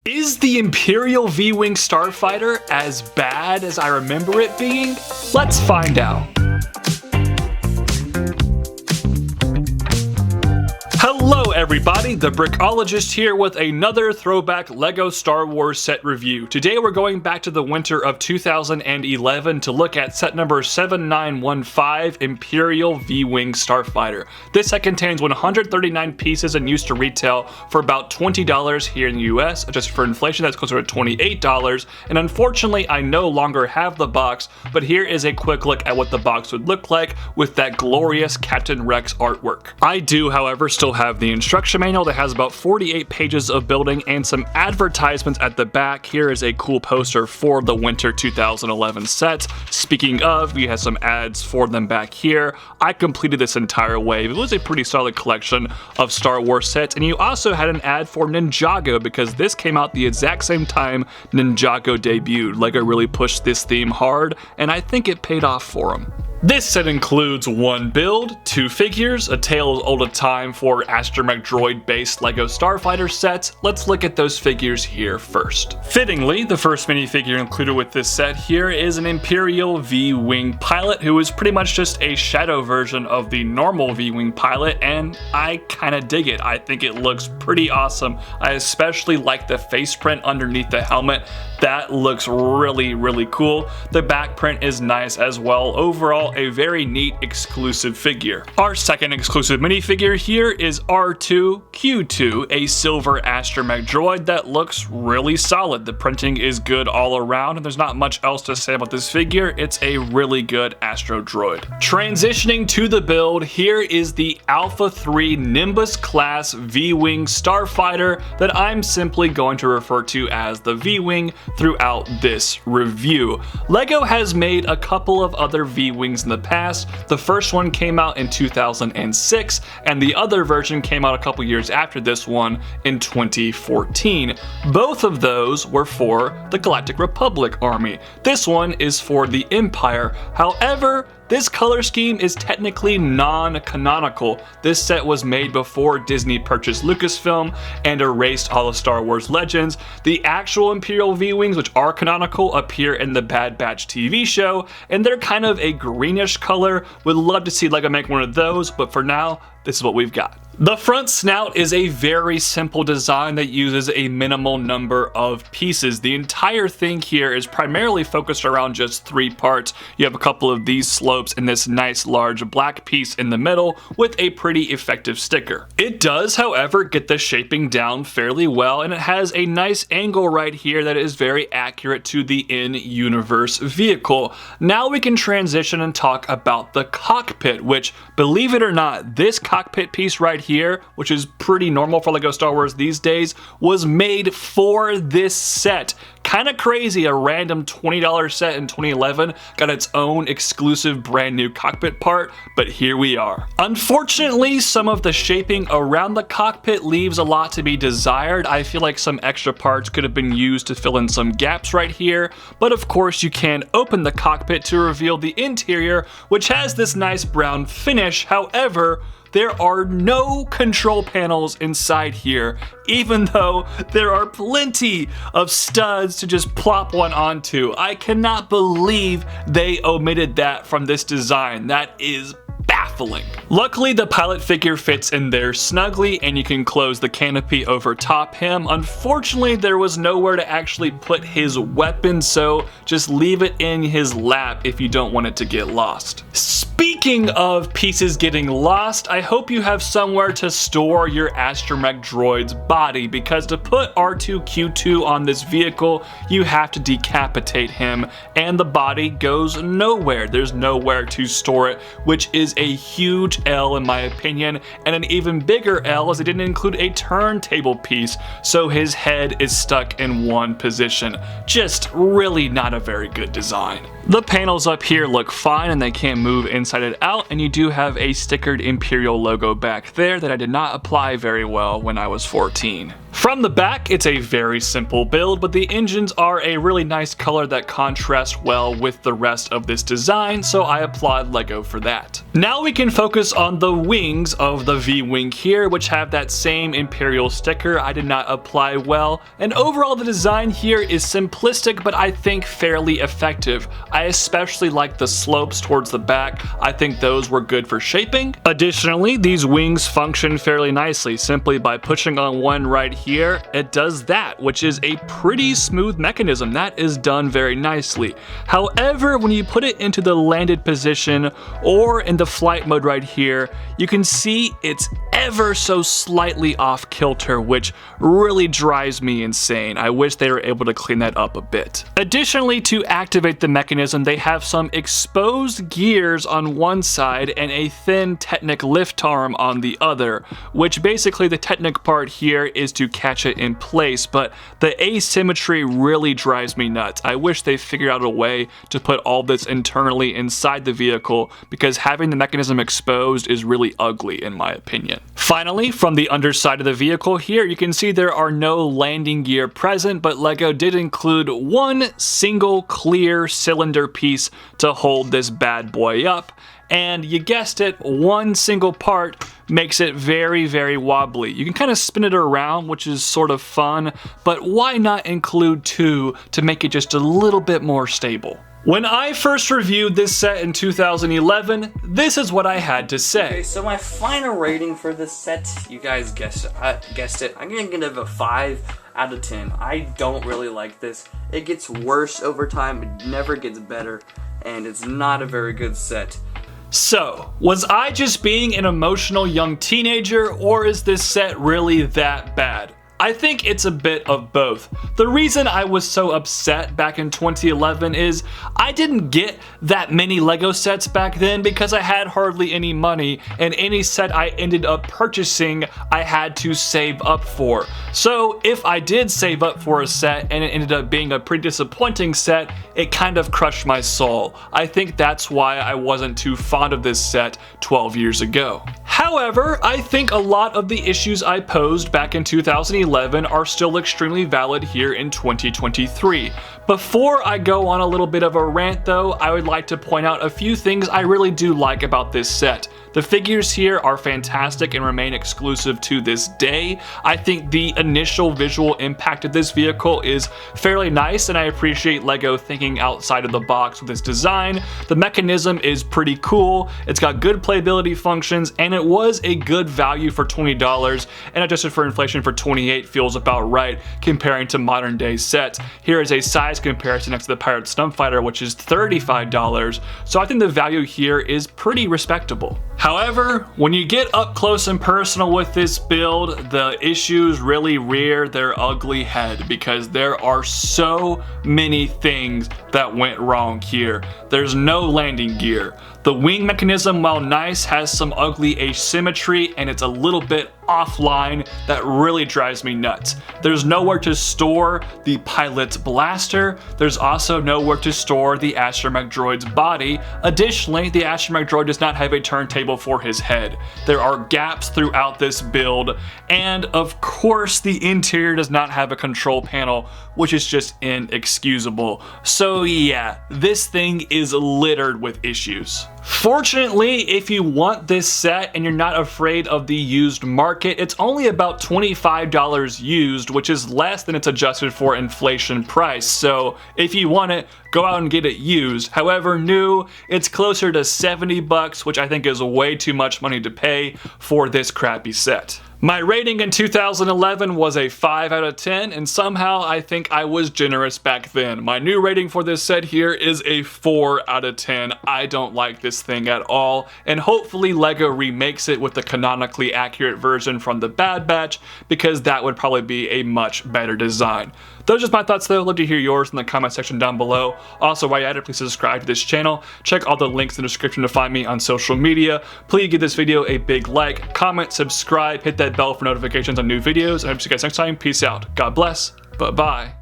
Is the Imperial V-Wing Starfighter as bad as I remember it being? Let's find out. Hello everybody, the Brickologist here with another throwback LEGO Star Wars set review. Today we're going back to the winter of 2011 to look at set number 7915, Imperial V-Wing Starfighter. This set contains 139 pieces and used to retail for about $20 here in the US. Adjusted for inflation, that's closer to $28. And unfortunately, I no longer have the box, but here is a quick look at what the box would look like with that glorious Captain Rex artwork. I do, however, still have the instruction manual that has about 48 pages of building and some advertisements at the back. Here is a cool poster for the winter 2011 set. Speaking of, we have some ads for them back here. I completed this entire wave. It was a pretty solid collection of Star Wars sets, and you also had an ad for Ninjago because this came out the exact same time Ninjago debuted. LEGO really pushed this theme hard, and I think it paid off for them. This set includes one build, two figures, a tale as old a time for astromech droid based LEGO Starfighter sets. Let's look at those figures here first. Fittingly, the first minifigure included with this set here is an Imperial V-Wing pilot who is pretty much just a shadow version of the normal V-Wing pilot, and I kinda dig it. I think it looks pretty awesome. I especially like the face print underneath the helmet. That looks really cool. The back print is nice as well. Overall, a very neat exclusive figure. Our second exclusive minifigure here is R2-Q2, a silver astromech droid that looks really solid. The printing is good all around, and there's not much else to say about this figure. It's a really good astro droid. Transitioning to the build, here is the Alpha 3 Nimbus class V-Wing Starfighter that I'm simply going to refer to as the V-Wing throughout this review. LEGO has made a couple of other V-Wings in the past. The first one came out in 2006, and the other version came out a couple years after this one in 2014. Both of those were for the Galactic Republic Army. This one is for the Empire. However, this color scheme is technically non-canonical. This set was made before Disney purchased Lucasfilm and erased all of Star Wars Legends. The actual Imperial V-Wings, which are canonical, appear in the Bad Batch TV show, and they're kind of a greenish color. Would love to see LEGO make one of those, but for now, this is what we've got. The front snout is a very simple design that uses a minimal number of pieces. The entire thing here is primarily focused around just three parts. You have a couple of these slopes and this nice large black piece in the middle with a pretty effective sticker. It does, however, get the shaping down fairly well, and it has a nice angle right here that is very accurate to the in-universe vehicle. Now we can transition and talk about the cockpit, which, believe it or not, this cockpit piece right here, which is pretty normal for LEGO Star Wars these days, was made for this set. Kinda crazy, a random $20 set in 2011 got its own exclusive brand new cockpit part, but here we are. Unfortunately, some of the shaping around the cockpit leaves a lot to be desired. I feel like some extra parts could have been used to fill in some gaps right here, but of course you can open the cockpit to reveal the interior, which has this nice brown finish. However, there are no control panels inside here, even though there are plenty of studs to just plop one onto. I cannot believe they omitted that from this design. That is baffling. Luckily, the pilot figure fits in there snugly, and you can close the canopy over top him. Unfortunately, there was nowhere to actually put his weapon, so just leave it in his lap if you don't want it to get lost. Speaking of pieces getting lost, I hope you have somewhere to store your astromech droid's body, because to put R2-Q2 on this vehicle, you have to decapitate him, and the body goes nowhere. There's nowhere to store it, which is a huge L in my opinion, and an even bigger L as they didn't include a turntable piece, so his head is stuck in one position. Just really not a very good design. The panels up here look fine and they can't move inside and out, and you do have a stickered Imperial logo back there that I did not apply very well when I was 14. From the back, it's a very simple build, but the engines are a really nice color that contrast well with the rest of this design, so I applaud LEGO for that. Now we can focus on the wings of the V-Wing here, which have that same Imperial sticker I did not apply well, and overall the design here is simplistic but I think fairly effective. I especially like the slopes towards the back. I think those were good for shaping. Additionally, these wings function fairly nicely. Simply by pushing on one right here, it does that, which is a pretty smooth mechanism. That is done very nicely. However, when you put it into the landed position or in the flight mode right here, you can see it's ever so slightly off kilter, which really drives me insane. I wish they were able to clean that up a bit. Additionally, to activate the mechanism, they have some exposed gears on one side and a thin Technic lift arm on the other, which basically the Technic part here is to catch it in place, but the asymmetry really drives me nuts. I wish they figured out a way to put all this internally inside the vehicle, because having the mechanism exposed is really ugly in my opinion. Finally, from the underside of the vehicle here, you can see there are no landing gear present, but LEGO did include one single clear cylinder piece to hold this bad boy up. And you guessed it, one single part makes it very, very wobbly. You can kind of spin it around, which is sort of fun, but why not include two to make it just a little bit more stable? When I first reviewed this set in 2011, this is what I had to say. Okay, so my final rating for this set, you guys guessed it. I'm gonna give it a 5 out of 10. I don't really like this. It gets worse over time, it never gets better, and it's not a very good set. So, was I just being an emotional young teenager, or is this set really that bad? I think it's a bit of both. The reason I was so upset back in 2011 is I didn't get that many LEGO sets back then because I had hardly any money, and any set I ended up purchasing I had to save up for. So if I did save up for a set and it ended up being a pretty disappointing set, it kind of crushed my soul. I think that's why I wasn't too fond of this set 12 years ago. However, I think a lot of the issues I posed back in 2011 are still extremely valid here in 2023. Before I go on a little bit of a rant though, I would like to point out a few things I really do like about this set. The figures here are fantastic and remain exclusive to this day. I think the initial visual impact of this vehicle is fairly nice, and I appreciate LEGO thinking outside of the box with this design. The mechanism is pretty cool, it's got good playability functions, and it was a good value for $20, and adjusted for inflation for $28 feels about right comparing to modern day sets. Here is a size comparison next to the Pirate Starfighter, which is $35, so I think the value here is pretty respectable. However, when you get up close and personal with this build, the issues really rear their ugly head because there are so many things that went wrong here. There's no landing gear. The wing mechanism, while nice, has some ugly asymmetry and it's a little bit offline that really drives me nuts. There's nowhere to store the pilot's blaster. There's also nowhere to store the astromech droid's body. Additionally, the astromech droid does not have a turntable for his head. There are gaps throughout this build, and of course the interior does not have a control panel, which is just inexcusable. So yeah, this thing is littered with issues. Fortunately, if you want this set and you're not afraid of the used market, it's only about $25 used, which is less than its adjusted for inflation price. So if you want it, go out and get it used. However, new, it's closer to 70 bucks, which I think is way too much money to pay for this crappy set. My rating in 2011 was a 5 out of 10, and somehow I think I was generous back then. My new rating for this set here is a 4 out of 10. I don't like this thing at all, and hopefully LEGO remakes it with the canonically accurate version from the Bad Batch, because that would probably be a much better design. Those are just my thoughts though. I'd love to hear yours in the comment section down below. Also, while you're at it, please subscribe to this channel. Check all the links in the description to find me on social media. Please give this video a big like, comment, subscribe, hit that bell for notifications on new videos, and I hope to see you guys next time. Peace out. God bless. Bye-bye.